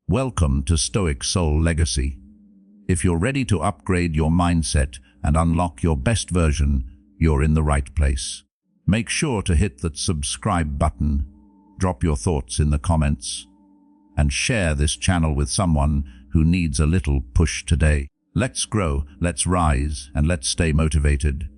Welcome to Stoic Soul Legacy. If you're ready to upgrade your mindset and unlock your best version, you're in the right place. Make sure to hit that subscribe button, drop your thoughts in the comments, and share this channel with someone who needs a little push today. Let's grow, let's rise, and let's stay motivated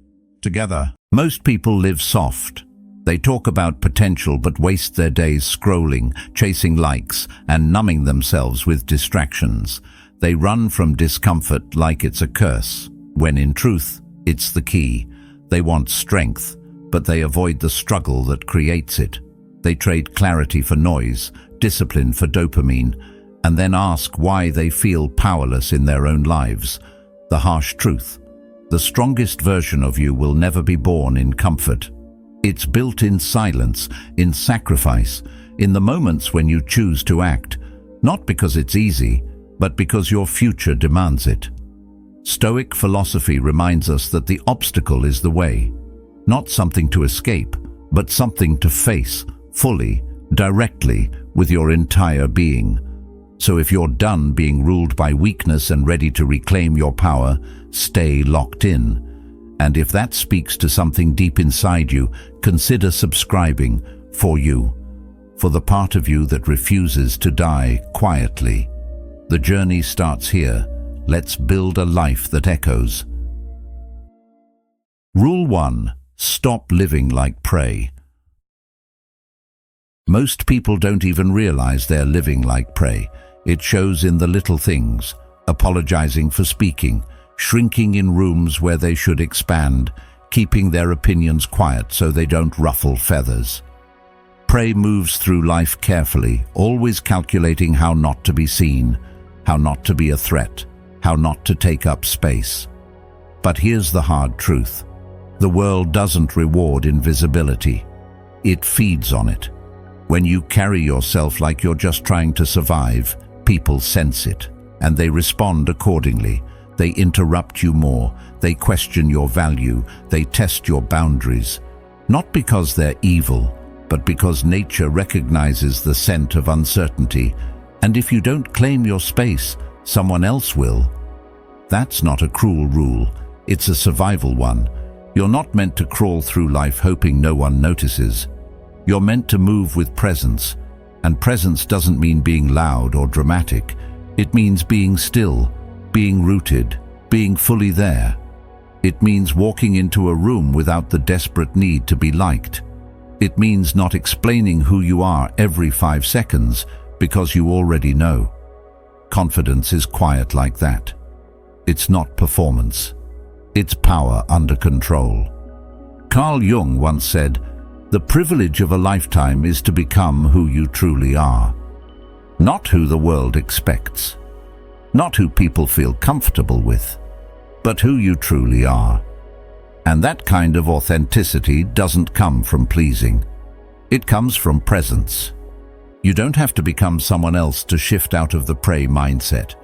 together. Most people live soft. They talk about potential but waste their days scrolling, chasing likes, and numbing themselves with distractions. They run from discomfort like it's a curse, when in truth, it's the key. They want strength, but they avoid the struggle that creates it. They trade clarity for noise, discipline for dopamine, and then ask why they feel powerless in their own lives. The harsh truth: the strongest version of you will never be born in comfort. It's built in silence, in sacrifice, in the moments when you choose to act, not because it's easy, but because your future demands it. Stoic philosophy reminds us that the obstacle is the way, not something to escape, but something to face, fully, directly, with your entire being. So if you're done being ruled by weakness and ready to reclaim your power, stay locked in. And if that speaks to something deep inside you, consider subscribing for you, for the part of you that refuses to die quietly. The journey starts here. Let's build a life that echoes. Rule 1. Stop living like prey. Most people don't even realize they're living like prey. It shows in the little things: apologizing for speaking, shrinking in rooms where they should expand, keeping their opinions quiet so they don't ruffle feathers. Prey moves through life carefully, always calculating how not to be seen, how not to be a threat, how not to take up space. But here's the hard truth: the world doesn't reward invisibility. It feeds on it. When you carry yourself like you're just trying to survive, people sense it, and they respond accordingly. They interrupt you more, they question your value, they test your boundaries. Not because they're evil, but because nature recognizes the scent of uncertainty. And if you don't claim your space, someone else will. That's not a cruel rule, it's a survival one. You're not meant to crawl through life hoping no one notices. You're meant to move with presence. And presence doesn't mean being loud or dramatic. It means being still, being rooted, being fully there. It means walking into a room without the desperate need to be liked. It means not explaining who you are every 5 seconds because you already know. Confidence is quiet like that. It's not performance. It's power under control. Carl Jung once said, "The privilege of a lifetime is to become who you truly are. Not who the world expects. Not who people feel comfortable with, but who you truly are." And that kind of authenticity doesn't come from pleasing. It comes from presence. You don't have to become someone else to shift out of the prey mindset.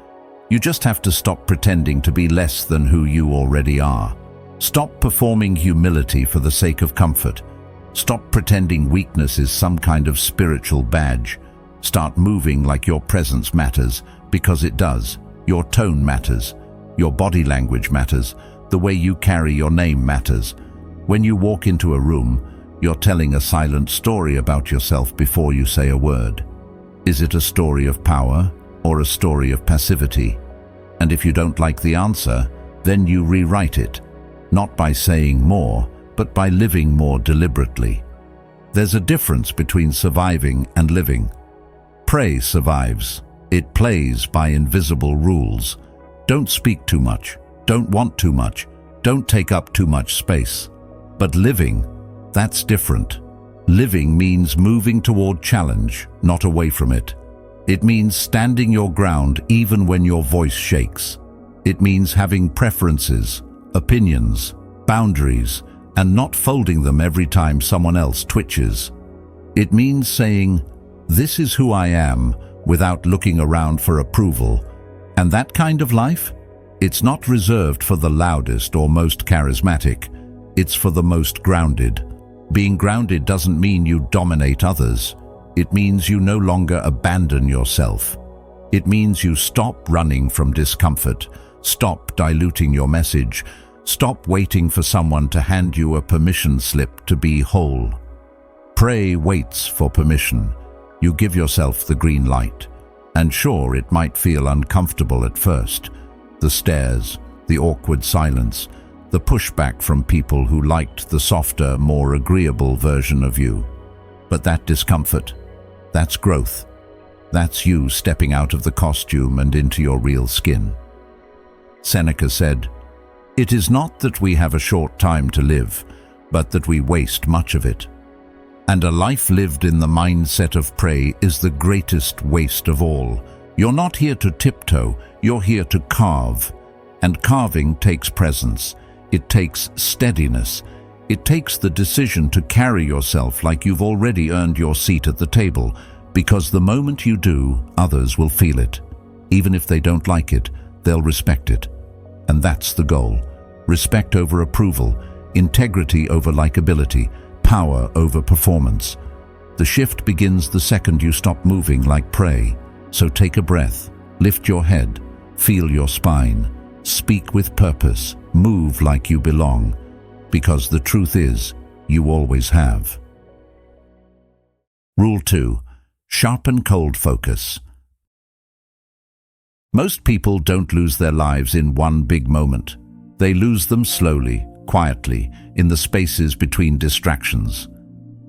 You just have to stop pretending to be less than who you already are. Stop performing humility for the sake of comfort. Stop pretending weakness is some kind of spiritual badge. Start moving like your presence matters, because it does. Your tone matters. Your body language matters. The way you carry your name matters. When you walk into a room, you're telling a silent story about yourself before you say a word. Is it a story of power or a story of passivity? And if you don't like the answer, then you rewrite it, not by saying more, but by living more deliberately. There's a difference between surviving and living. Prey survives. It plays by invisible rules. Don't speak too much. Don't want too much. Don't take up too much space. But living, that's different. Living means moving toward challenge, not away from it. It means standing your ground even when your voice shakes. It means having preferences, opinions, boundaries, and not folding them every time someone else twitches. It means saying, "This is who I am," without looking around for approval. And that kind of life? It's not reserved for the loudest or most charismatic. It's for the most grounded. Being grounded doesn't mean you dominate others. It means you no longer abandon yourself. It means you stop running from discomfort, stop diluting your message, stop waiting for someone to hand you a permission slip to be whole. Pray waits for permission. You give yourself the green light. And sure, it might feel uncomfortable at first. The stares, the awkward silence, the pushback from people who liked the softer, more agreeable version of you. But that discomfort, that's growth. That's you stepping out of the costume and into your real skin. Seneca said, "It is not that we have a short time to live, but that we waste much of it." And a life lived in the mindset of prey is the greatest waste of all. You're not here to tiptoe, you're here to carve. And carving takes presence. It takes steadiness. It takes the decision to carry yourself like you've already earned your seat at the table, because the moment you do, others will feel it. Even if they don't like it, they'll respect it. And that's the goal. Respect over approval, integrity over likability, power over performance. The shift begins the second you stop moving like prey. So take a breath, lift your head, feel your spine, speak with purpose, move like you belong, because the truth is, you always have. Rule 2. Sharpen cold focus. Most people don't lose their lives in one big moment. They lose them slowly, quietly, in the spaces between distractions.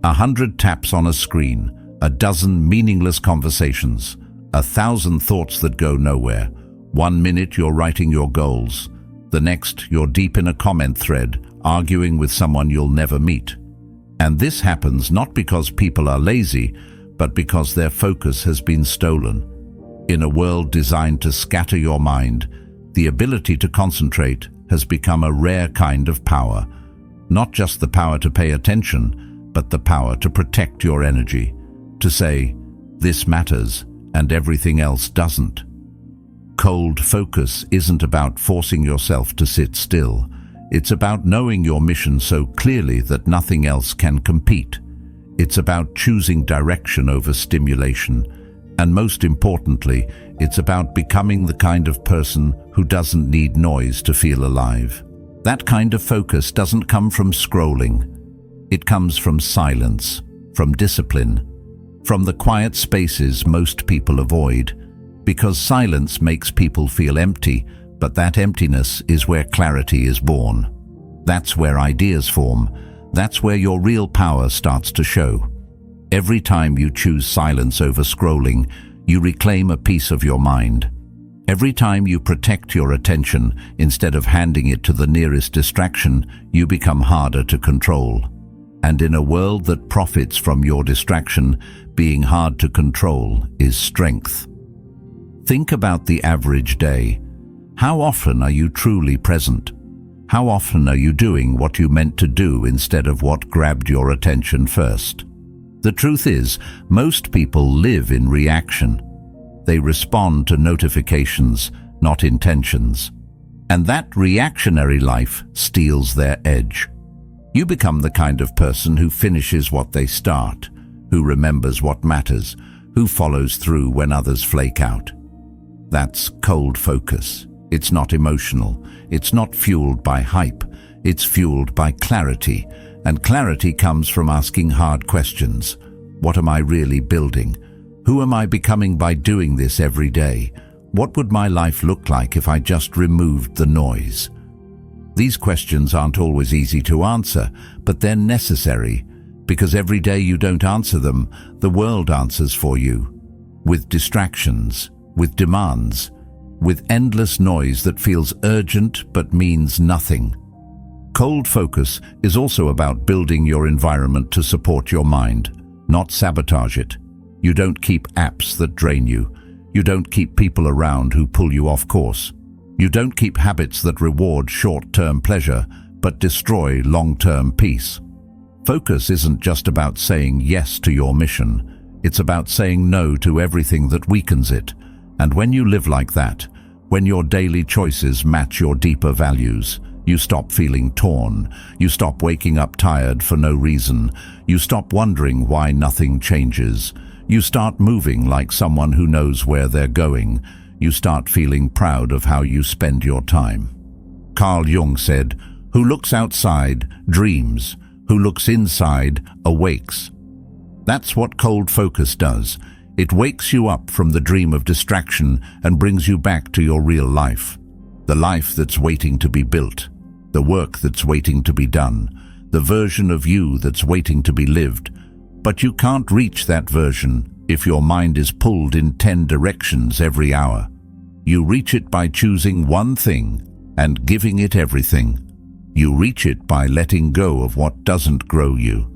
100 taps on a screen, a dozen meaningless conversations, 1,000 thoughts that go nowhere. 1 minute you're writing your goals. The next you're deep in a comment thread, arguing with someone you'll never meet. And this happens not because people are lazy, but because their focus has been stolen. In a world designed to scatter your mind, the ability to concentrate has become a rare kind of power. Not just the power to pay attention, but the power to protect your energy. To say, this matters, and everything else doesn't. Cold focus isn't about forcing yourself to sit still. It's about knowing your mission so clearly that nothing else can compete. It's about choosing direction over stimulation. And most importantly, it's about becoming the kind of person who doesn't need noise to feel alive. That kind of focus doesn't come from scrolling. It comes from silence, from discipline, from the quiet spaces most people avoid. Because silence makes people feel empty, but that emptiness is where clarity is born. That's where ideas form. That's where your real power starts to show. Every time you choose silence over scrolling, you reclaim a piece of your mind. Every time you protect your attention instead of handing it to the nearest distraction, you become harder to control. And in a world that profits from your distraction, being hard to control is strength. Think about the average day. How often are you truly present? How often are you doing what you meant to do instead of what grabbed your attention first? The truth is, most people live in reaction. They respond to notifications, not intentions. And that reactionary life steals their edge. You become the kind of person who finishes what they start, who remembers what matters, who follows through when others flake out. That's cold focus. It's not emotional. It's not fueled by hype. It's fueled by clarity. And clarity comes from asking hard questions. What am I really building? Who am I becoming by doing this every day? What would my life look like if I just removed the noise? These questions aren't always easy to answer, but they're necessary, because every day you don't answer them, the world answers for you. With distractions, with demands, with endless noise that feels urgent but means nothing. Cold focus is also about building your environment to support your mind, not sabotage it. You don't keep apps that drain you. You don't keep people around who pull you off course. You don't keep habits that reward short-term pleasure but destroy long-term peace. Focus isn't just about saying yes to your mission. It's about saying no to everything that weakens it. And when you live like that, when your daily choices match your deeper values, you stop feeling torn. You stop waking up tired for no reason. You stop wondering why nothing changes. You start moving like someone who knows where they're going. You start feeling proud of how you spend your time. Carl Jung said, "Who looks outside dreams, who looks inside awakes." That's what cold focus does. It wakes you up from the dream of distraction and brings you back to your real life. The life that's waiting to be built, the work that's waiting to be done, the version of you that's waiting to be lived. But you can't reach that version if your mind is pulled in 10 directions every hour. You reach it by choosing one thing and giving it everything. You reach it by letting go of what doesn't grow you.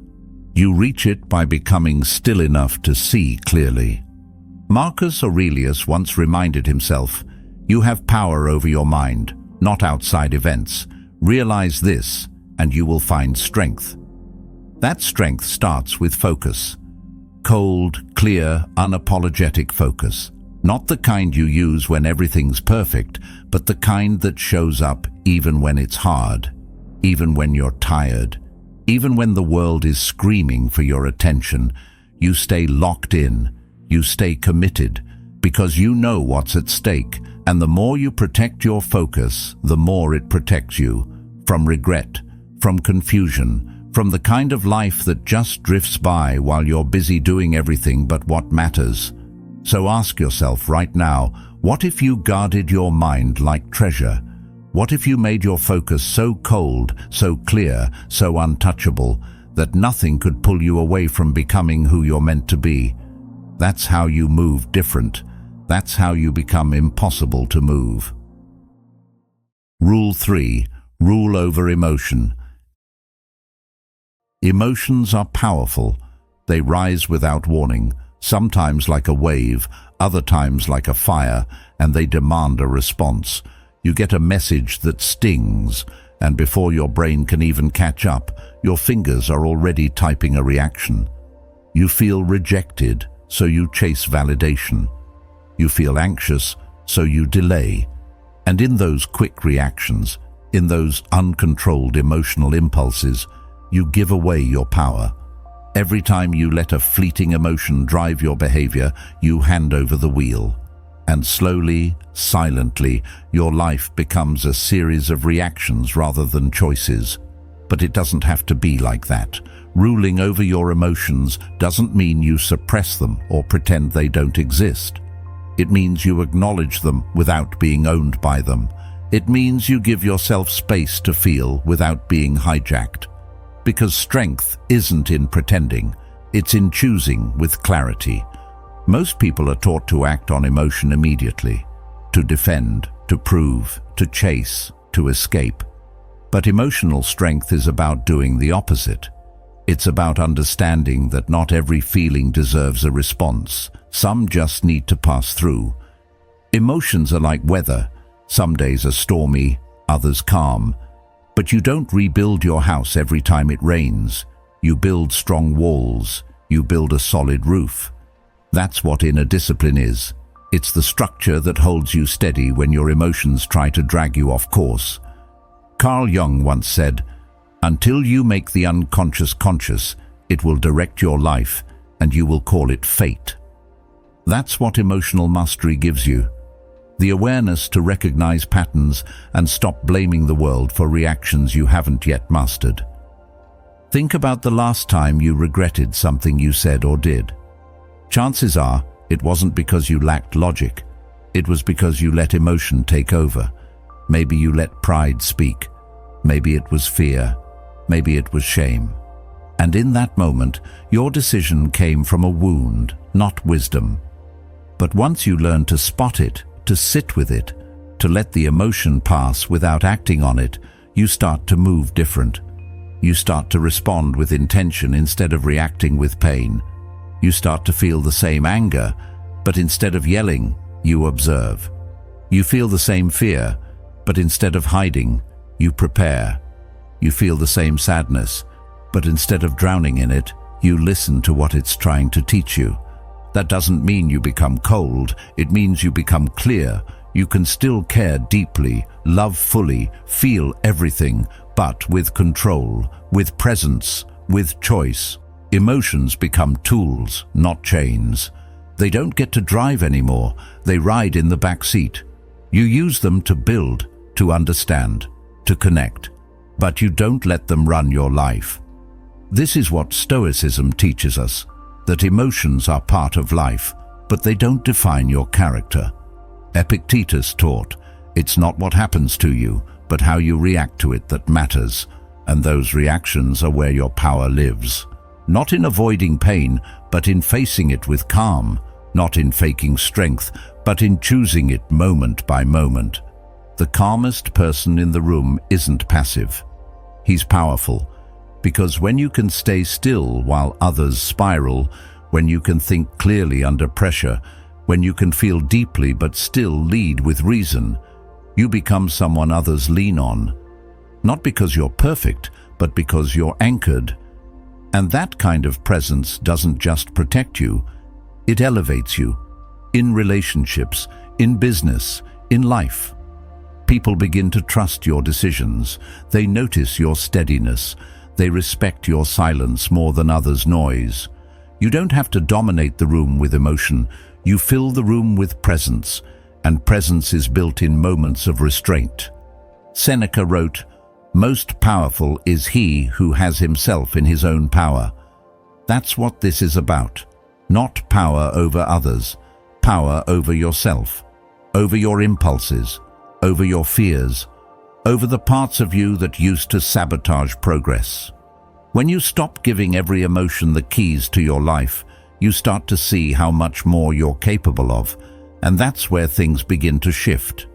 You reach it by becoming still enough to see clearly. Marcus Aurelius once reminded himself, "You have power over your mind, not outside events. Realize this, and you will find strength." That strength starts with focus. Cold, clear, unapologetic focus. Not the kind you use when everything's perfect, but the kind that shows up even when it's hard, even when you're tired, even when the world is screaming for your attention. You stay locked in, you stay committed, because you know what's at stake, and the more you protect your focus, the more it protects you from regret, from confusion, from the kind of life that just drifts by while you're busy doing everything but what matters. So ask yourself right now, what if you guarded your mind like treasure? What if you made your focus so cold, so clear, so untouchable, that nothing could pull you away from becoming who you're meant to be? That's how you move different. That's how you become impossible to move. Rule 3. Rule over emotion. Emotions are powerful. They rise without warning, sometimes like a wave, other times like a fire, and they demand a response. You get a message that stings, and before your brain can even catch up, your fingers are already typing a reaction. You feel rejected, so you chase validation. You feel anxious, so you delay. And in those quick reactions, in those uncontrolled emotional impulses, you give away your power. Every time you let a fleeting emotion drive your behavior, you hand over the wheel. And slowly, silently, your life becomes a series of reactions rather than choices. But it doesn't have to be like that. Ruling over your emotions doesn't mean you suppress them or pretend they don't exist. It means you acknowledge them without being owned by them. It means you give yourself space to feel without being hijacked. Because strength isn't in pretending, it's in choosing with clarity. Most people are taught to act on emotion immediately, to defend, to prove, to chase, to escape. But emotional strength is about doing the opposite. It's about understanding that not every feeling deserves a response. Some just need to pass through. Emotions are like weather. Some days are stormy, others calm. But you don't rebuild your house every time it rains. You build strong walls. You build a solid roof. That's what inner discipline is. It's the structure that holds you steady when your emotions try to drag you off course. Carl Jung once said, "Until you make the unconscious conscious, it will direct your life, and you will call it fate." That's what emotional mastery gives you. The awareness to recognize patterns and stop blaming the world for reactions you haven't yet mastered. Think about the last time you regretted something you said or did. Chances are it wasn't because you lacked logic. It was because you let emotion take over. Maybe you let pride speak. Maybe it was fear. Maybe it was shame. And in that moment, your decision came from a wound, not wisdom. But once you learn to spot it, to sit with it, to let the emotion pass without acting on it, you start to move different. You start to respond with intention instead of reacting with pain. You start to feel the same anger, but instead of yelling, you observe. You feel the same fear, but instead of hiding, you prepare. You feel the same sadness, but instead of drowning in it, you listen to what it's trying to teach you. That doesn't mean you become cold, it means you become clear. You can still care deeply, love fully, feel everything, but with control, with presence, with choice. Emotions become tools, not chains. They don't get to drive anymore, they ride in the back seat. You use them to build, to understand, to connect, but you don't let them run your life. This is what Stoicism teaches us, that emotions are part of life, but they don't define your character. Epictetus taught, it's not what happens to you, but how you react to it that matters, and those reactions are where your power lives. Not in avoiding pain, but in facing it with calm, not in faking strength, but in choosing it moment by moment. The calmest person in the room isn't passive. He's powerful, because when you can stay still while others spiral, when you can think clearly under pressure, when you can feel deeply but still lead with reason, you become someone others lean on. Not because you're perfect, but because you're anchored. And that kind of presence doesn't just protect you, it elevates you. In relationships, in business, in life. People begin to trust your decisions. They notice your steadiness. They respect your silence more than others' noise. You don't have to dominate the room with emotion. You fill the room with presence, and presence is built in moments of restraint. Seneca wrote, "Most powerful is he who has himself in his own power." That's what this is about. Not power over others, power over yourself, over your impulses, over your fears, over the parts of you that used to sabotage progress. When you stop giving every emotion the keys to your life, you start to see how much more you're capable of, and that's where things begin to shift.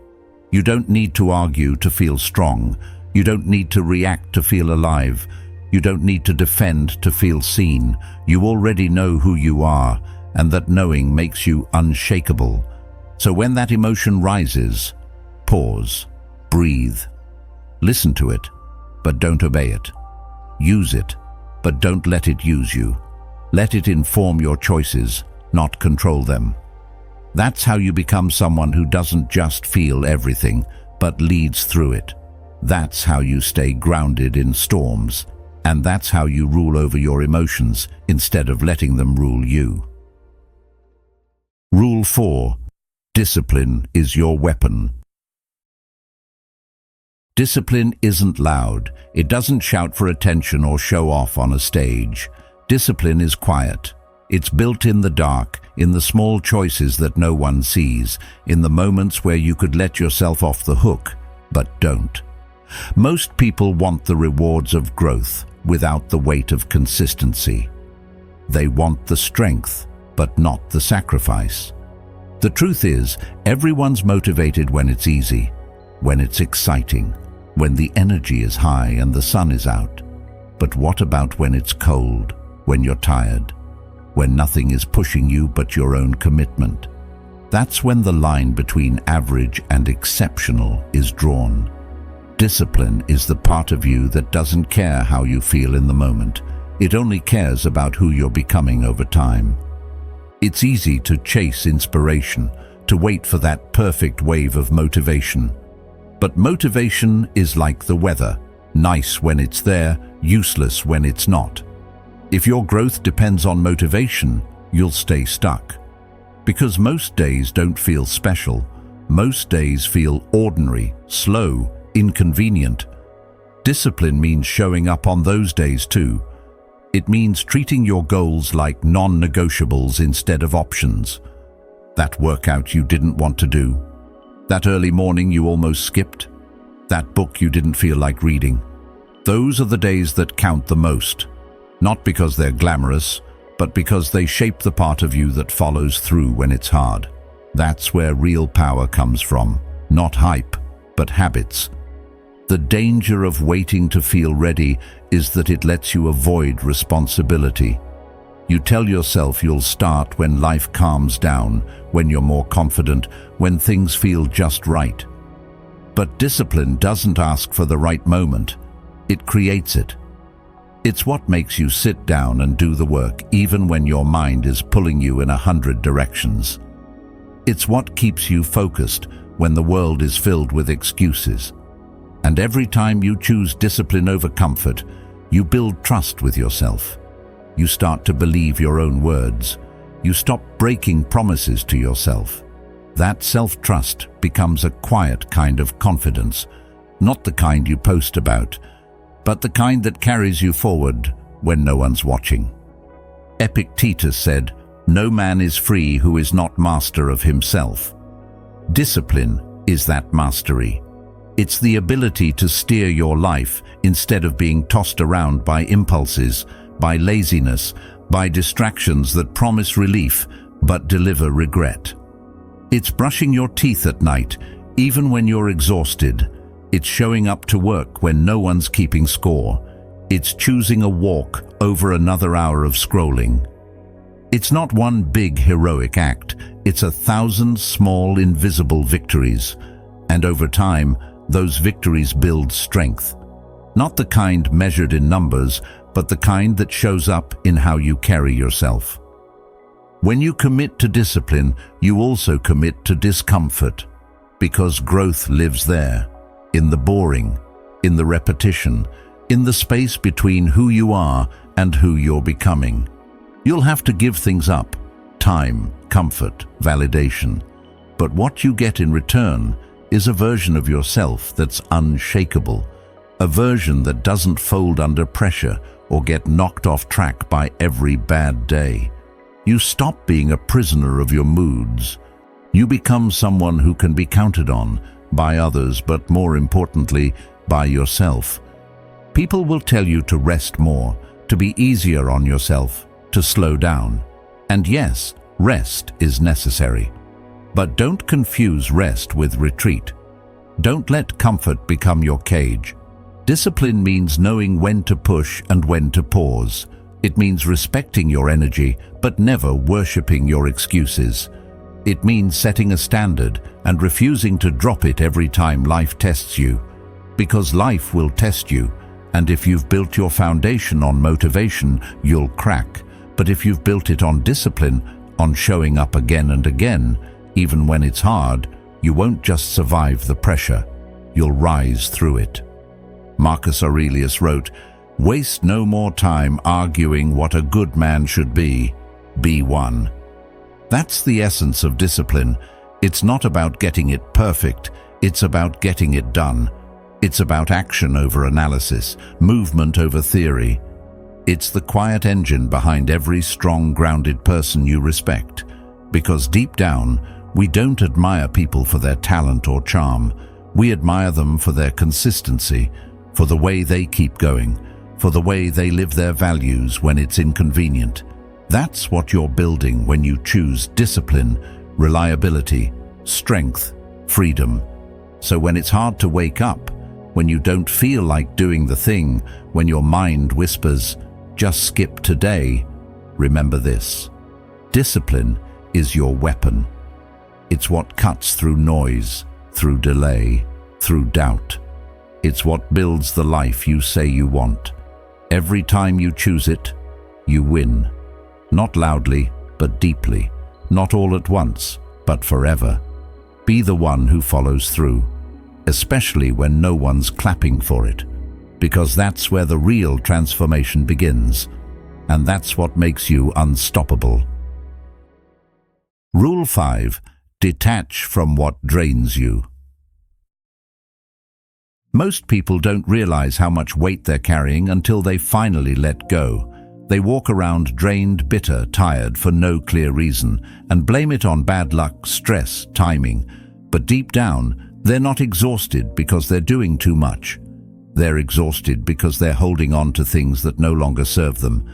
You don't need to argue to feel strong. You don't need to react to feel alive. You don't need to defend to feel seen. You already know who you are, and that knowing makes you unshakable. So when that emotion rises, pause, breathe. Listen to it, but don't obey it. Use it, but don't let it use you. Let it inform your choices, not control them. That's how you become someone who doesn't just feel everything, but leads through it. That's how you stay grounded in storms, and that's how you rule over your emotions instead of letting them rule you. Rule 4. Discipline is your weapon. Discipline isn't loud. It doesn't shout for attention or show off on a stage. Discipline is quiet. It's built in the dark, in the small choices that no one sees, in the moments where you could let yourself off the hook, but don't. Most people want the rewards of growth without the weight of consistency. They want the strength, but not the sacrifice. The truth is, everyone's motivated when it's easy, when it's exciting, when the energy is high and the sun is out. But what about when it's cold, when you're tired, when nothing is pushing you but your own commitment? That's when the line between average and exceptional is drawn. Discipline is the part of you that doesn't care how you feel in the moment. It only cares about who you're becoming over time. It's easy to chase inspiration, to wait for that perfect wave of motivation. But motivation is like the weather, nice when it's there, useless when it's not. If your growth depends on motivation, you'll stay stuck. Because most days don't feel special. Most days feel ordinary, slow, inconvenient. Discipline means showing up on those days too. It means treating your goals like non-negotiables instead of options. That workout you didn't want to do. That early morning you almost skipped. That book you didn't feel like reading. Those are the days that count the most. Not because they're glamorous, but because they shape the part of you that follows through when it's hard. That's where real power comes from. Not hype, but habits. The danger of waiting to feel ready is that it lets you avoid responsibility. You tell yourself you'll start when life calms down, when you're more confident, when things feel just right. But discipline doesn't ask for the right moment. It creates it. It's what makes you sit down and do the work even when your mind is pulling you in 100 directions. It's what keeps you focused when the world is filled with excuses. And every time you choose discipline over comfort, you build trust with yourself. You start to believe your own words. You stop breaking promises to yourself. That self-trust becomes a quiet kind of confidence, not the kind you post about, but the kind that carries you forward when no one's watching. Epictetus said, "No man is free who is not master of himself." Discipline is that mastery. It's the ability to steer your life instead of being tossed around by impulses, by laziness, by distractions that promise relief but deliver regret. It's brushing your teeth at night, even when you're exhausted. It's showing up to work when no one's keeping score. It's choosing a walk over another hour of scrolling. It's not one big heroic act, it's 1,000 small invisible victories. And over time, those victories build strength. Not the kind measured in numbers, but the kind that shows up in how you carry yourself. When you commit to discipline, you also commit to discomfort, because growth lives there, in the boring, in the repetition, in the space between who you are and who you're becoming. You'll have to give things up: time, comfort, validation. But what you get in return is a version of yourself that's unshakable, a version that doesn't fold under pressure or get knocked off track by every bad day. You stop being a prisoner of your moods. You become someone who can be counted on by others, but more importantly, by yourself. People will tell you to rest more, to be easier on yourself, to slow down. And yes, rest is necessary. But don't confuse rest with retreat. Don't let comfort become your cage. Discipline means knowing when to push and when to pause. It means respecting your energy, but never worshipping your excuses. It means setting a standard and refusing to drop it every time life tests you. Because life will test you, and if you've built your foundation on motivation, you'll crack. But if you've built it on discipline, on showing up again and again, even when it's hard, you won't just survive the pressure, you'll rise through it. Marcus Aurelius wrote, "Waste no more time arguing what a good man should be one." That's the essence of discipline. It's not about getting it perfect, it's about getting it done. It's about action over analysis, movement over theory. It's the quiet engine behind every strong, grounded person you respect. Because deep down, we don't admire people for their talent or charm. We admire them for their consistency, for the way they keep going, for the way they live their values when it's inconvenient. That's what you're building when you choose discipline, reliability, strength, freedom. So when it's hard to wake up, when you don't feel like doing the thing, when your mind whispers, "Just skip today," remember this: discipline is your weapon. It's what cuts through noise, through delay, through doubt. It's what builds the life you say you want. Every time you choose it, you win. Not loudly, but deeply. Not all at once, but forever. Be the one who follows through, especially when no one's clapping for it, because that's where the real transformation begins, and that's what makes you unstoppable. Rule 5. Detach from what drains you. Most people don't realize how much weight they're carrying until they finally let go. They walk around drained, bitter, tired for no clear reason, and blame it on bad luck, stress, timing. But deep down, they're not exhausted because they're doing too much. They're exhausted because they're holding on to things that no longer serve them.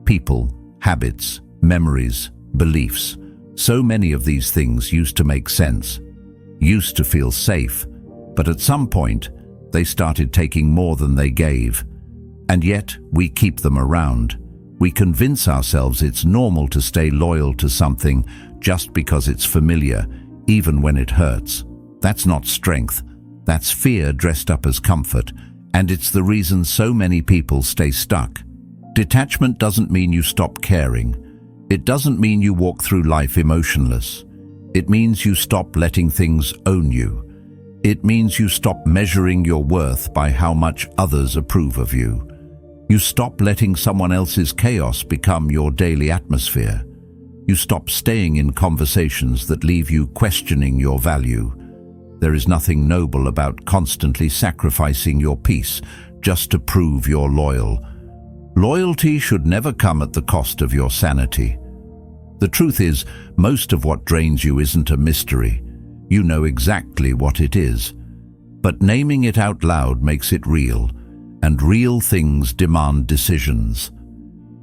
People, habits, memories, beliefs. So many of these things used to make sense, used to feel safe, but at some point, they started taking more than they gave. And yet, we keep them around. We convince ourselves it's normal to stay loyal to something just because it's familiar, even when it hurts. That's not strength. That's fear dressed up as comfort, and it's the reason so many people stay stuck. Detachment doesn't mean you stop caring. It doesn't mean you walk through life emotionless. It means you stop letting things own you. It means you stop measuring your worth by how much others approve of you. You stop letting someone else's chaos become your daily atmosphere. You stop staying in conversations that leave you questioning your value. There is nothing noble about constantly sacrificing your peace just to prove you're loyal. Loyalty should never come at the cost of your sanity. The truth is, most of what drains you isn't a mystery. You know exactly what it is. But naming it out loud makes it real, and real things demand decisions.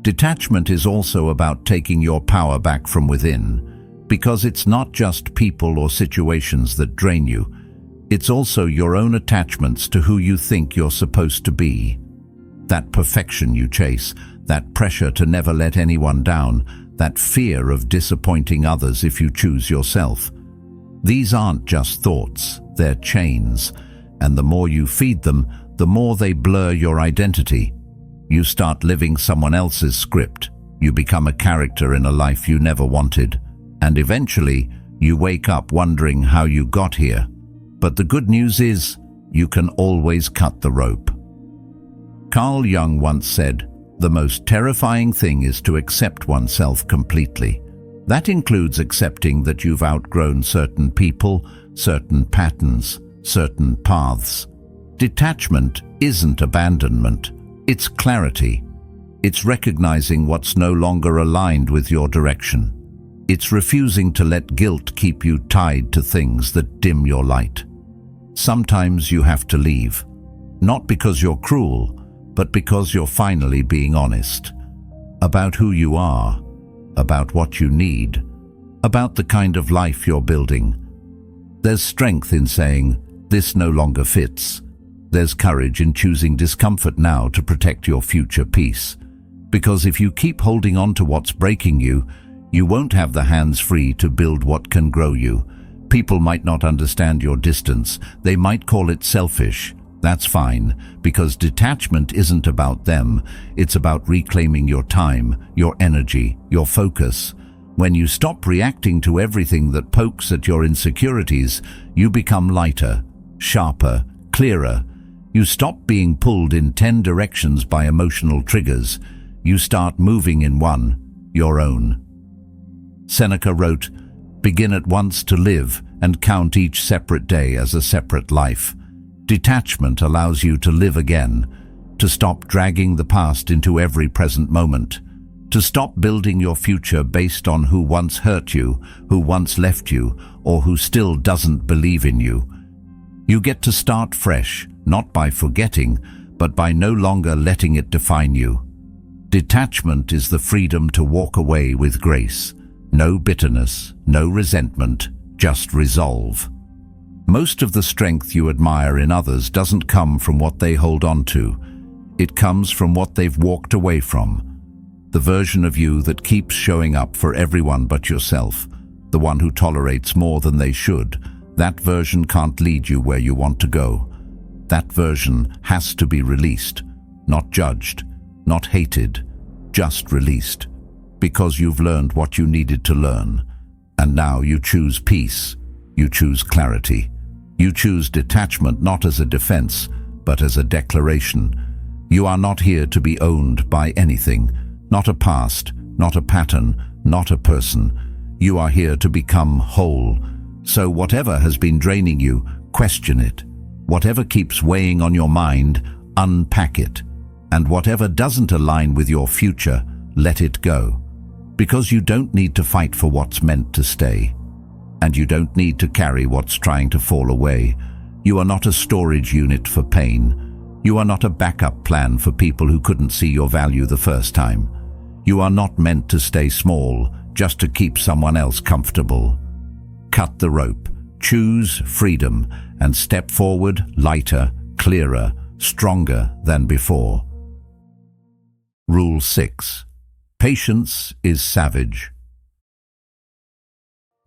Detachment is also about taking your power back from within, because it's not just people or situations that drain you. It's also your own attachments to who you think you're supposed to be. That perfection you chase, that pressure to never let anyone down, that fear of disappointing others if you choose yourself. These aren't just thoughts, they're chains, and the more you feed them, the more they blur your identity. You start living someone else's script. You become a character in a life you never wanted. And eventually, you wake up wondering how you got here. But the good news is, you can always cut the rope. Carl Jung once said, "The most terrifying thing is to accept oneself completely." That includes accepting that you've outgrown certain people, certain patterns, certain paths. Detachment isn't abandonment. It's clarity. It's recognizing what's no longer aligned with your direction. It's refusing to let guilt keep you tied to things that dim your light. Sometimes you have to leave, not because you're cruel, but because you're finally being honest about who you are, about what you need, about the kind of life you're building. There's strength in saying, "This no longer fits." There's courage in choosing discomfort now to protect your future peace. Because if you keep holding on to what's breaking you, you won't have the hands free to build what can grow you. People might not understand your distance. They might call it selfish. That's fine, because detachment isn't about them. It's about reclaiming your time, your energy, your focus. When you stop reacting to everything that pokes at your insecurities, you become lighter, sharper, clearer. You stop being pulled in 10 directions by emotional triggers. You start moving in one, your own. Seneca wrote, "Begin at once to live and count each separate day as a separate life." Detachment allows you to live again, to stop dragging the past into every present moment, to stop building your future based on who once hurt you, who once left you, or who still doesn't believe in you. You get to start fresh, not by forgetting, but by no longer letting it define you. Detachment is the freedom to walk away with grace. No bitterness, no resentment, just resolve. Most of the strength you admire in others doesn't come from what they hold on to. It comes from what they've walked away from. The version of you that keeps showing up for everyone but yourself, the one who tolerates more than they should, that version can't lead you where you want to go. That version has to be released, not judged, not hated, just released, because you've learned what you needed to learn. And now you choose peace, you choose clarity. You choose detachment not as a defense, but as a declaration. You are not here to be owned by anything, not a past, not a pattern, not a person. You are here to become whole. So whatever has been draining you, question it. Whatever keeps weighing on your mind, unpack it. And whatever doesn't align with your future, let it go. Because you don't need to fight for what's meant to stay. And you don't need to carry what's trying to fall away. You are not a storage unit for pain. You are not a backup plan for people who couldn't see your value the first time. You are not meant to stay small just to keep someone else comfortable. Cut the rope, choose freedom, and step forward lighter, clearer, stronger than before. Rule 6. Patience is savage.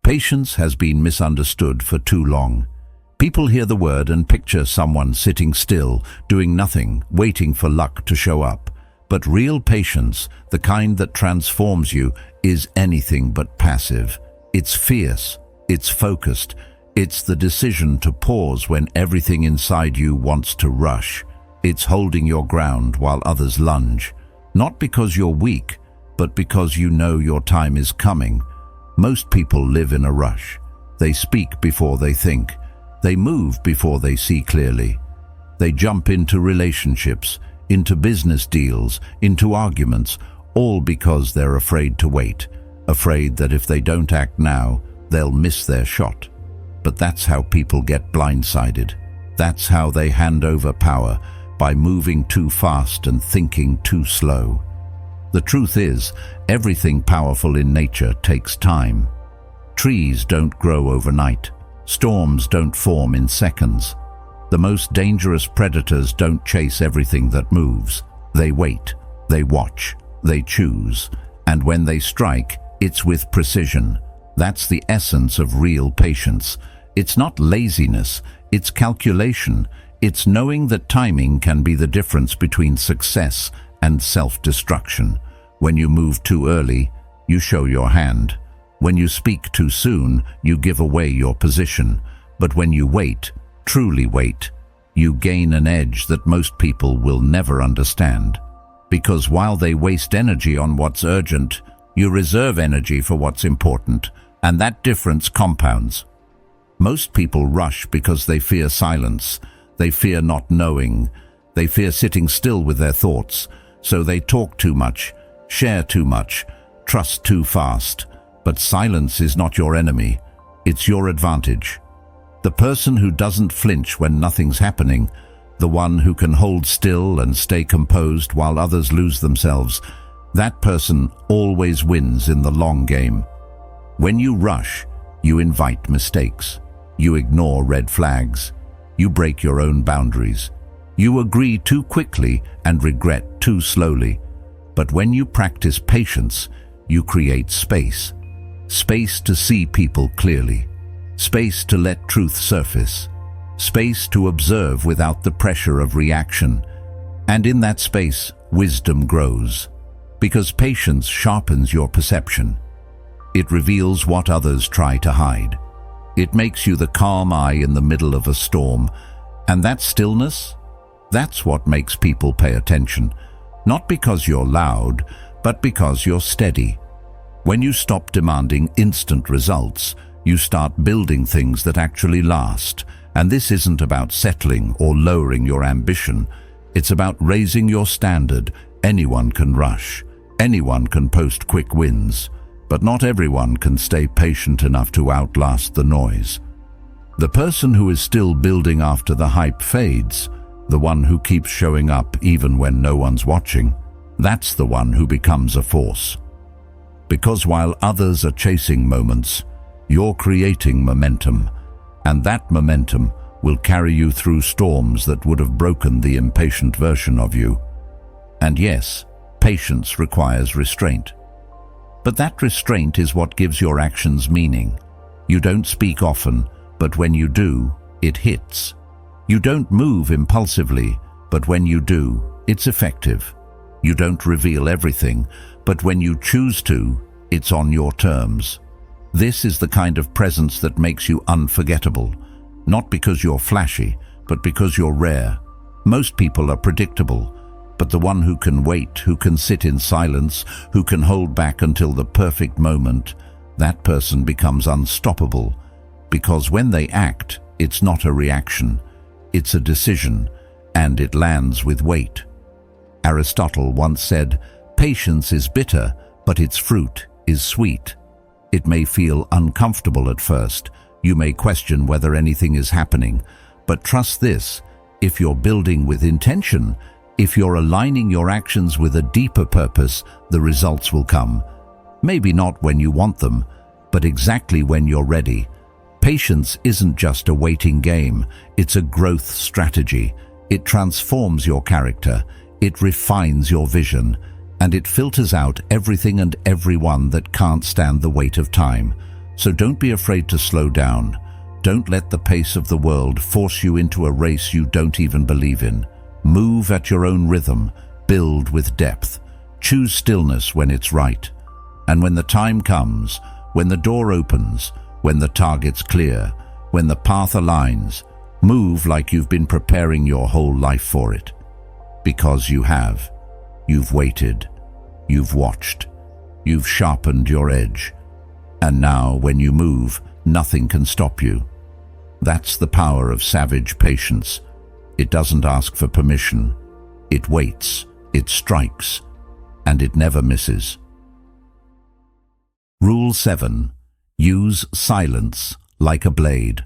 Patience has been misunderstood for too long. People hear the word and picture someone sitting still, doing nothing, waiting for luck to show up. But real patience, the kind that transforms you, is anything but passive. It's fierce, it's focused, it's the decision to pause when everything inside you wants to rush. It's holding your ground while others lunge. Not because you're weak, but because you know your time is coming. Most people live in a rush. They speak before they think. They move before they see clearly. They jump into relationships, into business deals, into arguments, all because they're afraid to wait, afraid that if they don't act now, they'll miss their shot. But that's how people get blindsided. That's how they hand over power, by moving too fast and thinking too slow. The truth is, everything powerful in nature takes time. Trees don't grow overnight. Storms don't form in seconds. The most dangerous predators don't chase everything that moves. They wait, they watch, they choose, and when they strike, it's with precision. That's the essence of real patience. It's not laziness, it's calculation. It's knowing that timing can be the difference between success and self-destruction. When you move too early, you show your hand. When you speak too soon, you give away your position. But when you wait, truly wait, you gain an edge that most people will never understand. Because while they waste energy on what's urgent, you reserve energy for what's important, and that difference compounds. Most people rush because they fear silence. They fear not knowing. They fear sitting still with their thoughts. So they talk too much, share too much, trust too fast. But silence is not your enemy. It's your advantage. The person who doesn't flinch when nothing's happening, the one who can hold still and stay composed while others lose themselves, that person always wins in the long game. When you rush, you invite mistakes. You ignore red flags. You break your own boundaries. You agree too quickly and regret too slowly. But when you practice patience, you create space. Space to see people clearly. Space to let truth surface. Space to observe without the pressure of reaction. And in that space, wisdom grows. Because patience sharpens your perception. It reveals what others try to hide. It makes you the calm eye in the middle of a storm. And that stillness, that's what makes people pay attention. Not because you're loud, but because you're steady. When you stop demanding instant results, you start building things that actually last. And this isn't about settling or lowering your ambition. It's about raising your standard. Anyone can rush. Anyone can post quick wins. But not everyone can stay patient enough to outlast the noise. The person who is still building after the hype fades, the one who keeps showing up even when no one's watching, that's the one who becomes a force. Because while others are chasing moments, you're creating momentum, and that momentum will carry you through storms that would have broken the impatient version of you. And yes, patience requires restraint. But that restraint is what gives your actions meaning. You don't speak often, but when you do, it hits. You don't move impulsively, but when you do, it's effective. You don't reveal everything, but when you choose to, it's on your terms. This is the kind of presence that makes you unforgettable, not because you're flashy, but because you're rare. Most people are predictable, but the one who can wait, who can sit in silence, who can hold back until the perfect moment, that person becomes unstoppable. Because when they act, it's not a reaction, it's a decision, and it lands with weight. Aristotle once said, "Patience is bitter, but its fruit is sweet." It may feel uncomfortable at first. You may question whether anything is happening. But trust this, if you're building with intention, if you're aligning your actions with a deeper purpose, the results will come. Maybe not when you want them, but exactly when you're ready. Patience isn't just a waiting game, it's a growth strategy. It transforms your character, it refines your vision, and it filters out everything and everyone that can't stand the weight of time. So don't be afraid to slow down. Don't let the pace of the world force you into a race you don't even believe in. Move at your own rhythm, build with depth, choose stillness when it's right. And when the time comes, when the door opens, when the target's clear, when the path aligns, move like you've been preparing your whole life for it. Because you have. You've waited. You've watched. You've sharpened your edge. And now, when you move, nothing can stop you. That's the power of savage patience. It doesn't ask for permission. It waits, it strikes, and it never misses. Rule 7. Use silence like a blade.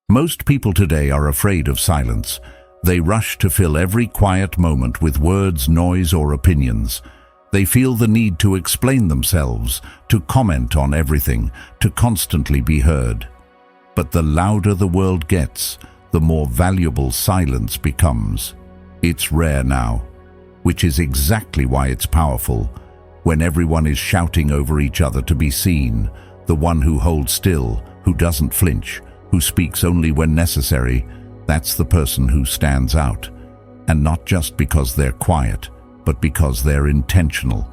Most people today are afraid of silence. They rush to fill every quiet moment with words, noise, or opinions. They feel the need to explain themselves, to comment on everything, to constantly be heard. But the louder the world gets, the more valuable silence becomes. It's rare now, which is exactly why it's powerful. When everyone is shouting over each other to be seen, the one who holds still, who doesn't flinch, who speaks only when necessary, that's the person who stands out. And not just because they're quiet, but because they're intentional.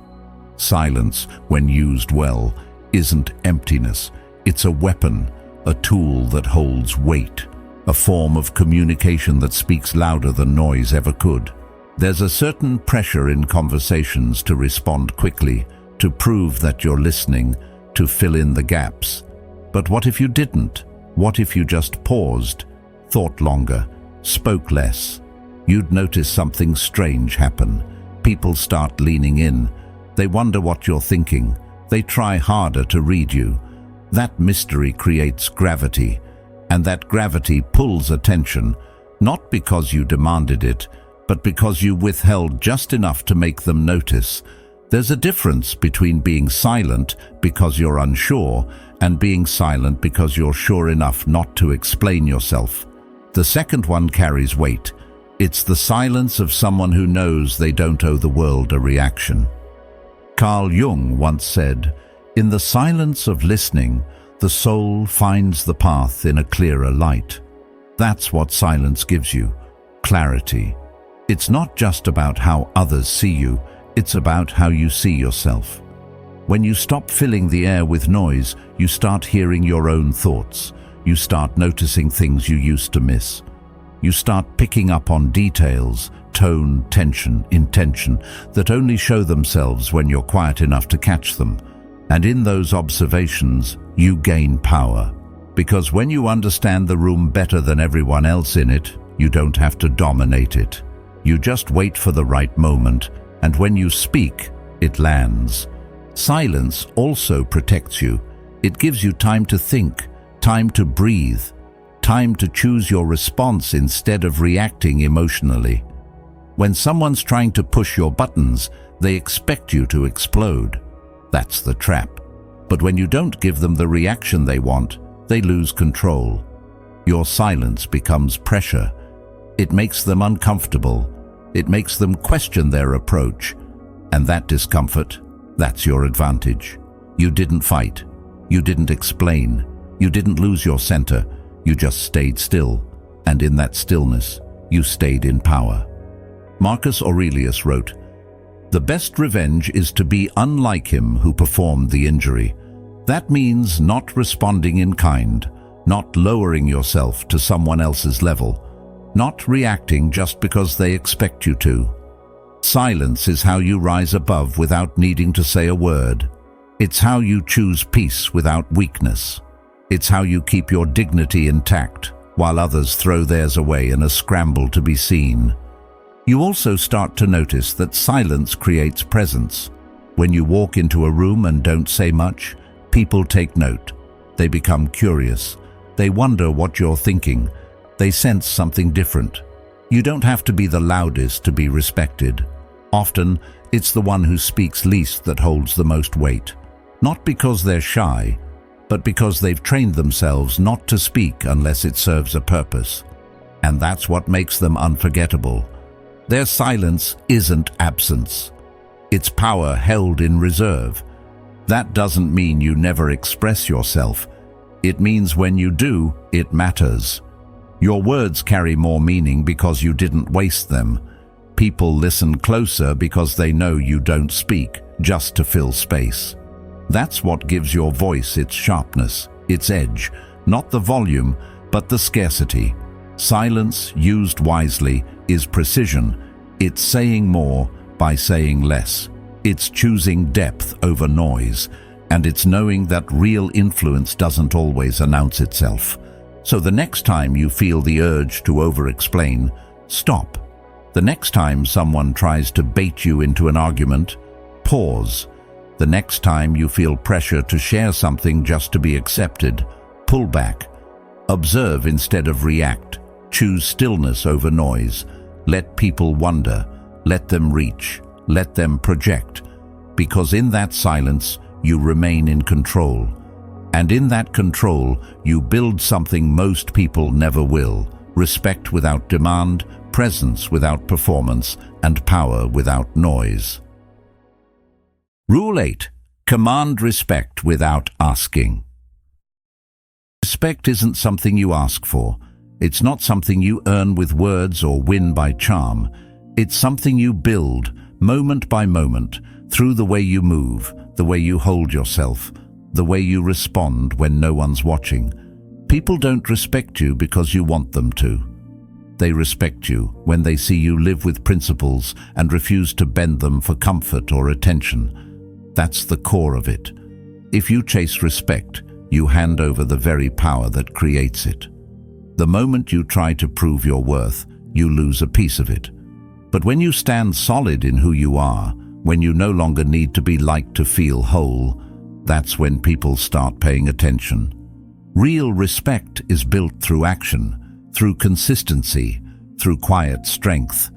Silence, when used well, isn't emptiness. It's a weapon, a tool that holds weight, a form of communication that speaks louder than noise ever could. There's a certain pressure in conversations to respond quickly, to prove that you're listening, to fill in the gaps. But what if you didn't? What if you just paused, thought longer, spoke less? You'd notice something strange happen. People start leaning in. They wonder what you're thinking. They try harder to read you. That mystery creates gravity, and that gravity pulls attention, not because you demanded it, but because you withheld just enough to make them notice. There's a difference between being silent because you're unsure and being silent because you're sure enough not to explain yourself. The second one carries weight. It's the silence of someone who knows they don't owe the world a reaction. Carl Jung once said, "In the silence of listening, the soul finds the path in a clearer light." That's what silence gives you, clarity. It's not just about how others see you, it's about how you see yourself. When you stop filling the air with noise, you start hearing your own thoughts. You start noticing things you used to miss. You start picking up on details, tone, tension, intention, that only show themselves when you're quiet enough to catch them. And in those observations, you gain power. Because when you understand the room better than everyone else in it, you don't have to dominate it. You just wait for the right moment, and when you speak, it lands. Silence also protects you. It gives you time to think, time to breathe, time to choose your response instead of reacting emotionally. When someone's trying to push your buttons, they expect you to explode. That's the trap. But when you don't give them the reaction they want, they lose control. Your silence becomes pressure. It makes them uncomfortable. It makes them question their approach. And that discomfort, that's your advantage. You didn't fight. You didn't explain. You didn't lose your center. You just stayed still. And in that stillness, you stayed in power. Marcus Aurelius wrote, "The best revenge is to be unlike him who performed the injury." That means not responding in kind, not lowering yourself to someone else's level, not reacting just because they expect you to. Silence is how you rise above without needing to say a word. It's how you choose peace without weakness. It's how you keep your dignity intact while others throw theirs away in a scramble to be seen. You also start to notice that silence creates presence. When you walk into a room and don't say much, people take note. They become curious. They wonder what you're thinking. They sense something different. You don't have to be the loudest to be respected. Often, it's the one who speaks least that holds the most weight. Not because they're shy, but because they've trained themselves not to speak unless it serves a purpose. And that's what makes them unforgettable. Their silence isn't absence. It's power held in reserve. That doesn't mean you never express yourself. It means when you do, it matters. Your words carry more meaning because you didn't waste them. People listen closer because they know you don't speak just to fill space. That's what gives your voice its sharpness, its edge, not the volume, but the scarcity. Silence, used wisely, is precision. It's saying more by saying less. It's choosing depth over noise, and it's knowing that real influence doesn't always announce itself. So the next time you feel the urge to over-explain, stop. The next time someone tries to bait you into an argument, pause. The next time you feel pressure to share something just to be accepted, pull back. Observe instead of react. Choose stillness over noise. Let people wonder. Let them reach. Let them project. Because in that silence, you remain in control. And in that control, you build something most people never will. Respect without demand, presence without performance, and power without noise. Rule 8. Command respect without asking. Respect isn't something you ask for. It's not something you earn with words or win by charm. It's something you build, moment by moment, through the way you move, the way you hold yourself, the way you respond when no one's watching. People don't respect you because you want them to. They respect you when they see you live with principles and refuse to bend them for comfort or attention. That's the core of it. If you chase respect, you hand over the very power that creates it. The moment you try to prove your worth, you lose a piece of it. But when you stand solid in who you are, when you no longer need to be liked to feel whole, that's when people start paying attention. Real respect is built through action, through consistency, through quiet strength.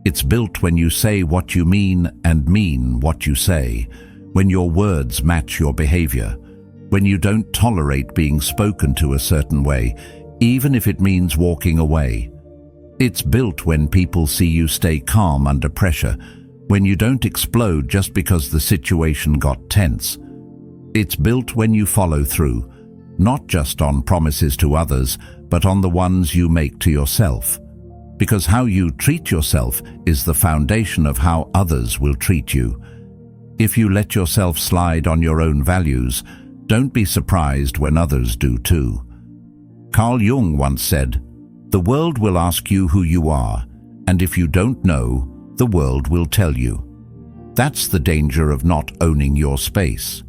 It's built when you say what you mean and mean what you say, when your words match your behavior, when you don't tolerate being spoken to a certain way, even if it means walking away. It's built when people see you stay calm under pressure, when you don't explode just because the situation got tense. It's built when you follow through, not just on promises to others, but on the ones you make to yourself. Because how you treat yourself is the foundation of how others will treat you. If you let yourself slide on your own values, don't be surprised when others do too. Carl Jung once said, "The world will ask you who you are, and if you don't know, the world will tell you." That's the danger of not owning your space.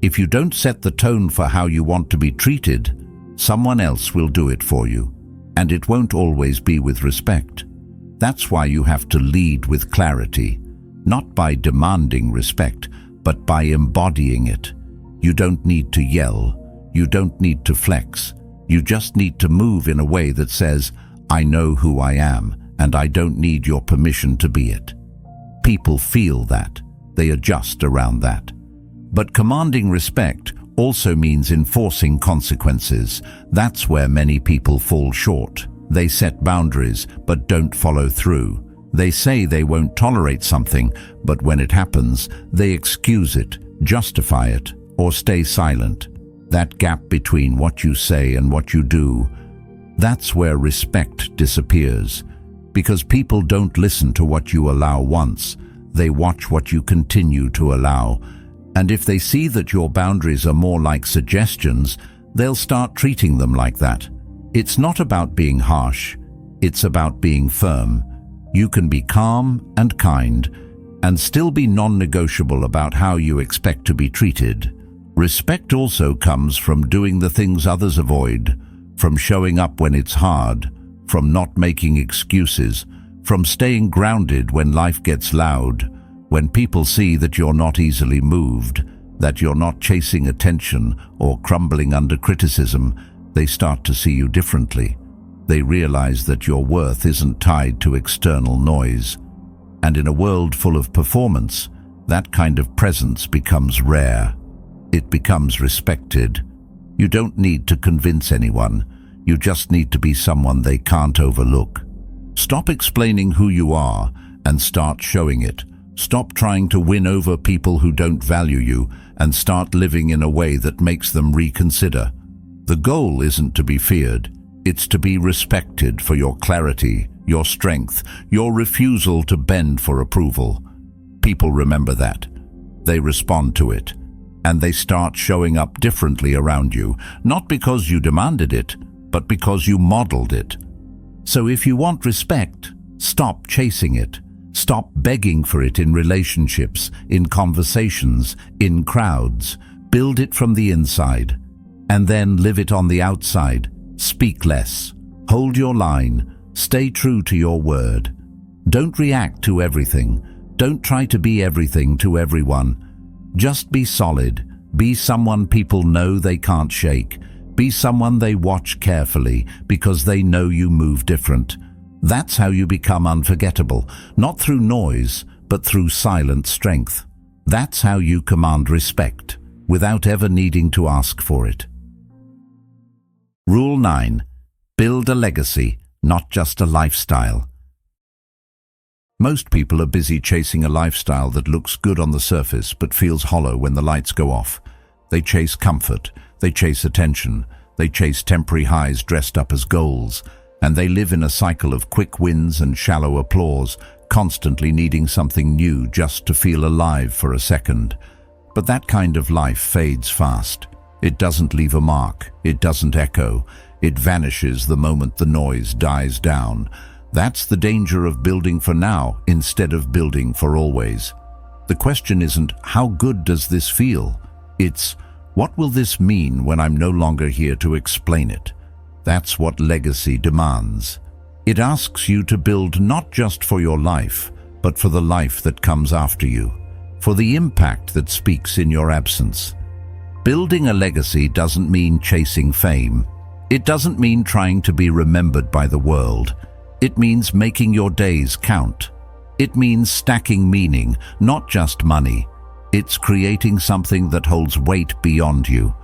If you don't set the tone for how you want to be treated, someone else will do it for you, and it won't always be with respect. That's why you have to lead with clarity, not by demanding respect, but by embodying it. You don't need to yell, you don't need to flex, you just need to move in a way that says, "I know who I am, and I don't need your permission to be it." People feel that, they adjust around that. But commanding respect also means enforcing consequences. That's where many people fall short. They set boundaries, but don't follow through. They say they won't tolerate something, but when it happens, they excuse it, justify it, or stay silent. That gap between what you say and what you do, that's where respect disappears. Because people don't listen to what you allow once, they watch what you continue to allow. And if they see that your boundaries are more like suggestions, they'll start treating them like that. It's not about being harsh, it's about being firm. You can be calm and kind, and still be non-negotiable about how you expect to be treated. Respect also comes from doing the things others avoid, from showing up when it's hard, from not making excuses, from staying grounded when life gets loud. When people see that you're not easily moved, that you're not chasing attention or crumbling under criticism, they start to see you differently. They realize that your worth isn't tied to external noise. And in a world full of performance, that kind of presence becomes rare. It becomes respected. You don't need to convince anyone. You just need to be someone they can't overlook. Stop explaining who you are and start showing it. Stop trying to win over people who don't value you and start living in a way that makes them reconsider. The goal isn't to be feared. It's to be respected for your clarity, your strength, your refusal to bend for approval. People remember that. They respond to it. And they start showing up differently around you, not because you demanded it, but because you modeled it. So if you want respect, stop chasing it. Stop begging for it in relationships, in conversations, in crowds. Build it from the inside, and then live it on the outside. Speak less. Hold your line. Stay true to your word. Don't react to everything. Don't try to be everything to everyone. Just be solid. Be someone people know they can't shake. Be someone they watch carefully because they know you move different. That's how you become unforgettable, not through noise, but through silent strength. That's how you command respect, without ever needing to ask for it. Rule 9. Build a legacy, not just a lifestyle. Most people are busy chasing a lifestyle that looks good on the surface but feels hollow when the lights go off. They chase comfort, they chase attention, they chase temporary highs dressed up as goals, and they live in a cycle of quick wins and shallow applause, constantly needing something new just to feel alive for a second. But that kind of life fades fast. It doesn't leave a mark, it doesn't echo, it vanishes the moment the noise dies down. That's the danger of building for now instead of building for always. The question isn't, how good does this feel? It's, what will this mean when I'm no longer here to explain it? That's what legacy demands. It asks you to build not just for your life, but for the life that comes after you, for the impact that speaks in your absence. Building a legacy doesn't mean chasing fame. It doesn't mean trying to be remembered by the world. It means making your days count. It means stacking meaning, not just money. It's creating something that holds weight beyond you.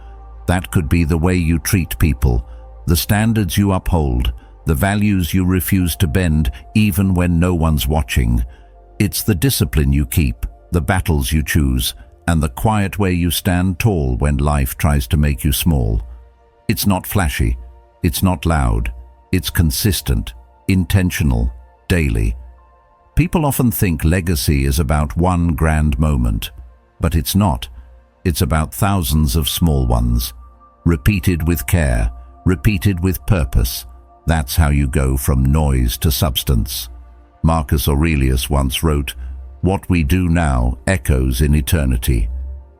That could be the way you treat people, the standards you uphold, the values you refuse to bend even when no one's watching. It's the discipline you keep, the battles you choose, and the quiet way you stand tall when life tries to make you small. It's not flashy, it's not loud, it's consistent, intentional, daily. People often think legacy is about one grand moment, but it's not. It's about thousands of small ones, repeated with care, repeated with purpose. That's how you go from noise to substance. Marcus Aurelius once wrote, "What we do now echoes in eternity."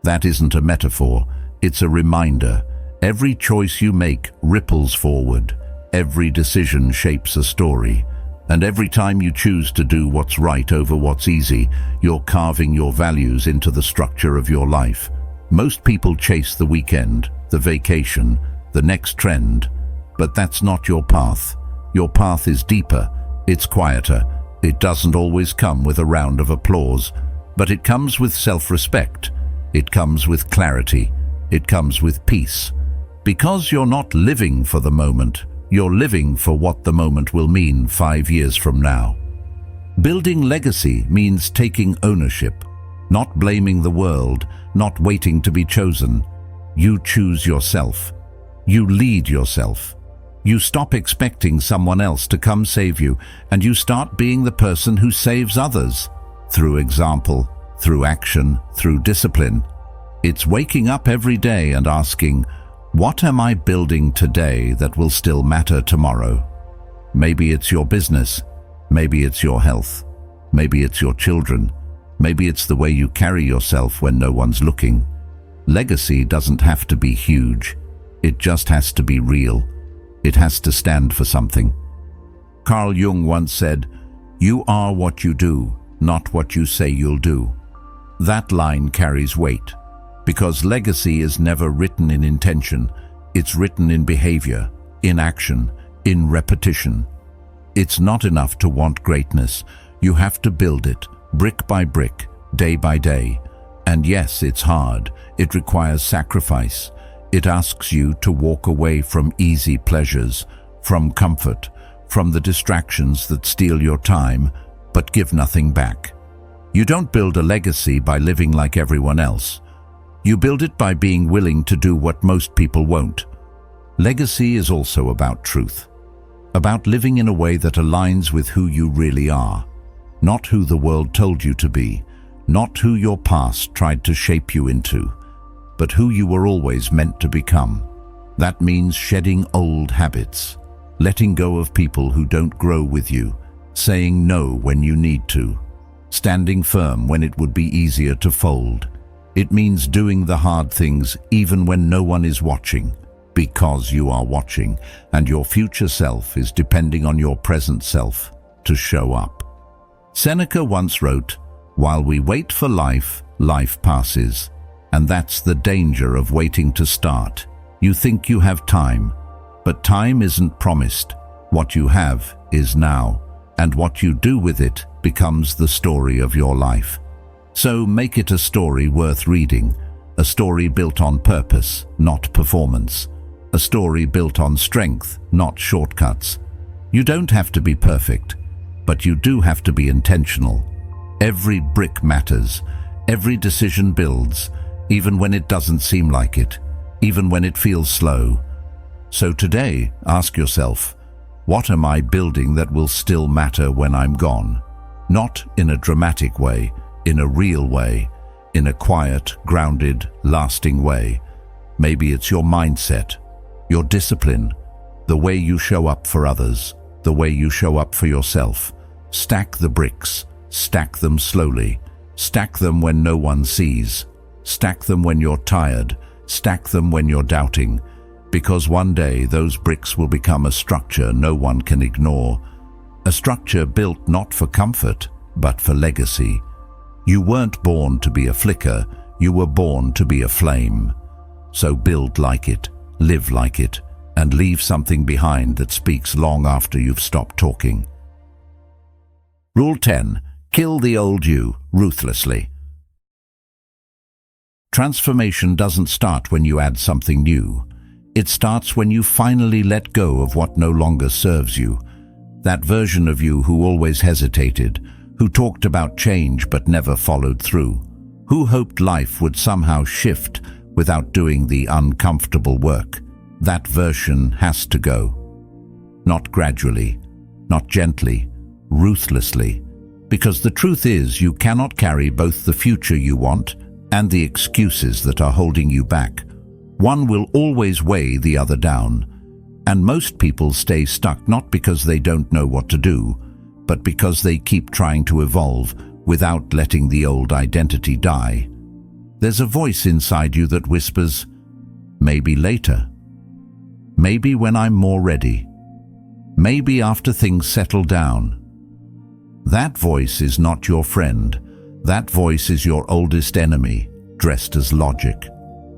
That isn't a metaphor, it's a reminder. Every choice you make ripples forward. Every decision shapes a story. And every time you choose to do what's right over what's easy, you're carving your values into the structure of your life. Most people chase the weekend, the vacation, the next trend, but that's not your path. Your path is deeper, it's quieter. It doesn't always come with a round of applause, but it comes with self-respect. It comes with clarity. It comes with peace. Because you're not living for the moment, you're living for what the moment will mean 5 years from now. Building legacy means taking ownership, not blaming the world, not waiting to be chosen. You choose yourself. You lead yourself. You stop expecting someone else to come save you, and you start being the person who saves others. Through example, through action, through discipline. It's waking up every day and asking, what am I building today that will still matter tomorrow? Maybe it's your business. Maybe it's your health. Maybe it's your children. Maybe it's the way you carry yourself when no one's looking. Legacy doesn't have to be huge. It just has to be real. It has to stand for something. Carl Jung once said, "You are what you do, not what you say you'll do." That line carries weight, because legacy is never written in intention. It's written in behavior, in action, in repetition. It's not enough to want greatness. You have to build it, brick by brick, day by day. And yes, it's hard. It requires sacrifice. It asks you to walk away from easy pleasures, from comfort, from the distractions that steal your time, but give nothing back. You don't build a legacy by living like everyone else. You build it by being willing to do what most people won't. Legacy is also about truth, about living in a way that aligns with who you really are, not who the world told you to be, not who your past tried to shape you into, but who you were always meant to become. That means shedding old habits, letting go of people who don't grow with you, saying no when you need to, standing firm when it would be easier to fold. It means doing the hard things even when no one is watching, because you are watching, and your future self is depending on your present self to show up. Seneca once wrote, "While we wait for life, life passes." And that's the danger of waiting to start. You think you have time, but time isn't promised. What you have is now, and what you do with it becomes the story of your life. So make it a story worth reading, a story built on purpose, not performance, a story built on strength, not shortcuts. You don't have to be perfect, but you do have to be intentional. Every brick matters, every decision builds, even when it doesn't seem like it, even when it feels slow. So today, ask yourself, what am I building that will still matter when I'm gone? Not in a dramatic way, in a real way, in a quiet, grounded, lasting way. Maybe it's your mindset, your discipline, the way you show up for others, the way you show up for yourself. Stack the bricks, stack them slowly, stack them when no one sees. Stack them when you're tired, stack them when you're doubting, because one day those bricks will become a structure no one can ignore. A structure built not for comfort, but for legacy. You weren't born to be a flicker, you were born to be a flame. So build like it, live like it, and leave something behind that speaks long after you've stopped talking. Rule 10. Kill the old you, ruthlessly. Transformation doesn't start when you add something new. It starts when you finally let go of what no longer serves you. That version of you who always hesitated, who talked about change but never followed through, who hoped life would somehow shift without doing the uncomfortable work. That version has to go. Not gradually, not gently, ruthlessly. Because the truth is, you cannot carry both the future you want and the excuses that are holding you back. One will always weigh the other down. And most people stay stuck not because they don't know what to do, but because they keep trying to evolve without letting the old identity die. There's a voice inside you that whispers, maybe later. Maybe when I'm more ready. Maybe after things settle down. That voice is not your friend. That voice is your oldest enemy, dressed as logic.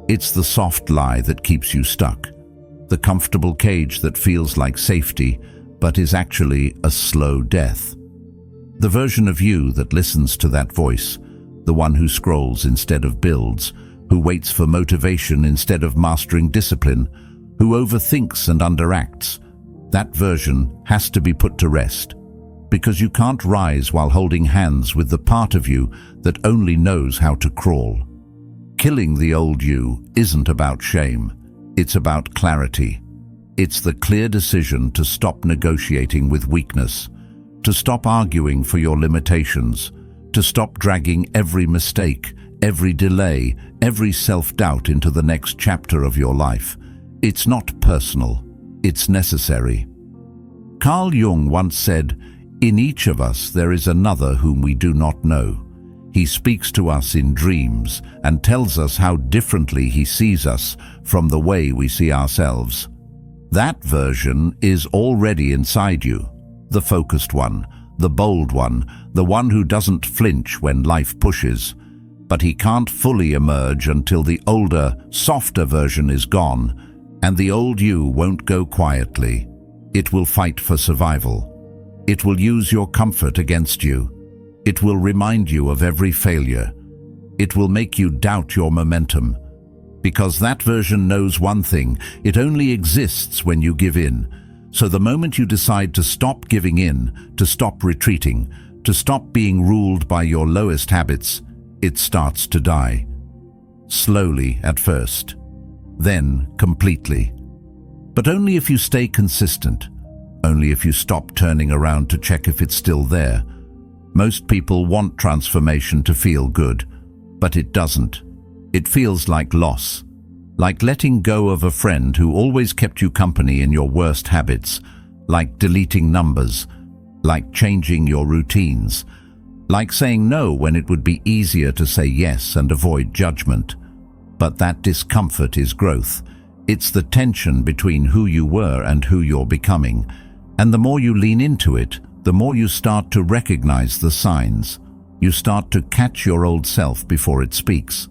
It's the soft lie that keeps you stuck, the comfortable cage that feels like safety, but is actually a slow death. The version of you that listens to that voice, the one who scrolls instead of builds, who waits for motivation instead of mastering discipline, who overthinks and underacts, that version has to be put to rest. Because you can't rise while holding hands with the part of you that only knows how to crawl. Killing the old you isn't about shame, it's about clarity. It's the clear decision to stop negotiating with weakness, to stop arguing for your limitations, to stop dragging every mistake, every delay, every self-doubt into the next chapter of your life. It's not personal, it's necessary. Carl Jung once said, "In each of us there is another whom we do not know. He speaks to us in dreams and tells us how differently he sees us from the way we see ourselves." That version is already inside you, the focused one, the bold one, the one who doesn't flinch when life pushes. But he can't fully emerge until the older, softer version is gone, and the old you won't go quietly. It will fight for survival. It will use your comfort against you. It will remind you of every failure. It will make you doubt your momentum. Because that version knows one thing, it only exists when you give in. So the moment you decide to stop giving in, to stop retreating, to stop being ruled by your lowest habits, it starts to die. Slowly at first, then completely. But only if you stay consistent. Only if you stop turning around to check if it's still there. Most people want transformation to feel good, but it doesn't. It feels like loss, like letting go of a friend who always kept you company in your worst habits, like deleting numbers, like changing your routines, like saying no when it would be easier to say yes and avoid judgment. But that discomfort is growth. It's the tension between who you were and who you're becoming. And the more you lean into it, the more you start to recognize the signs. You start to catch your old self before it speaks.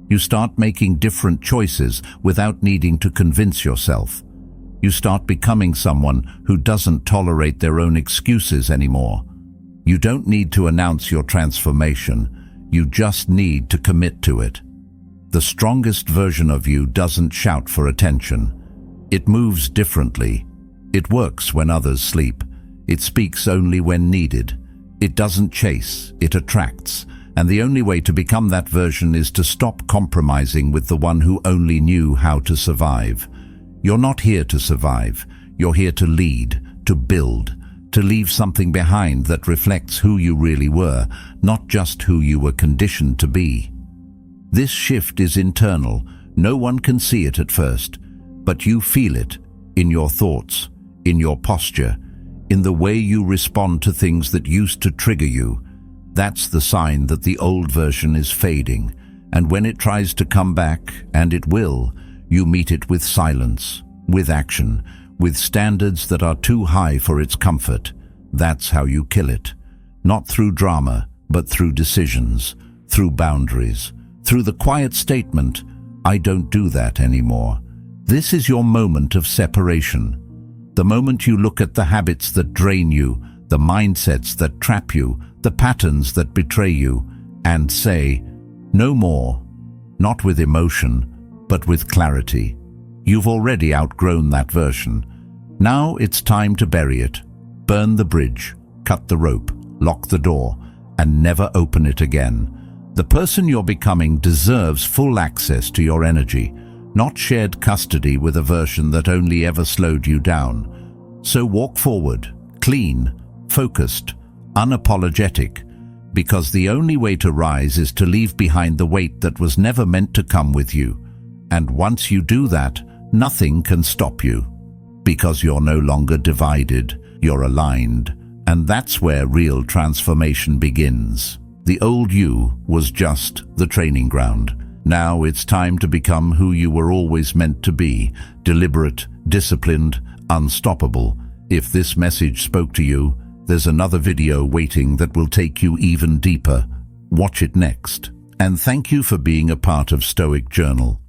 You start making different choices without needing to convince yourself. You start becoming someone who doesn't tolerate their own excuses anymore. You don't need to announce your transformation. You just need to commit to it. The strongest version of you doesn't shout for attention. It moves differently. It works when others sleep. It speaks only when needed. It doesn't chase, it attracts. And the only way to become that version is to stop compromising with the one who only knew how to survive. You're not here to survive. You're here to lead, to build, to leave something behind that reflects who you really were, not just who you were conditioned to be. This shift is internal. No one can see it at first, but you feel it in your thoughts, in your posture, in the way you respond to things that used to trigger you. That's the sign that the old version is fading, and when it tries to come back, and it will, you meet it with silence, with action, with standards that are too high for its comfort. That's how you kill it. Not through drama, but through decisions, through boundaries, through the quiet statement, "I don't do that anymore." This is your moment of separation. The moment you look at the habits that drain you, the mindsets that trap you, the patterns that betray you, and say, "No more." Not with emotion, but with clarity. You've already outgrown that version. Now it's time to bury it. Burn the bridge, cut the rope, lock the door, and never open it again. The person you're becoming deserves full access to your energy, not shared custody with a version that only ever slowed you down. So walk forward, clean, focused, unapologetic, because the only way to rise is to leave behind the weight that was never meant to come with you. And once you do that, nothing can stop you, because you're no longer divided, you're aligned, and that's where real transformation begins. The old you was just the training ground. Now it's time to become who you were always meant to be, deliberate, disciplined, unstoppable. If this message spoke to you, there's another video waiting that will take you even deeper. Watch it next. And thank you for being a part of Stoic Journal.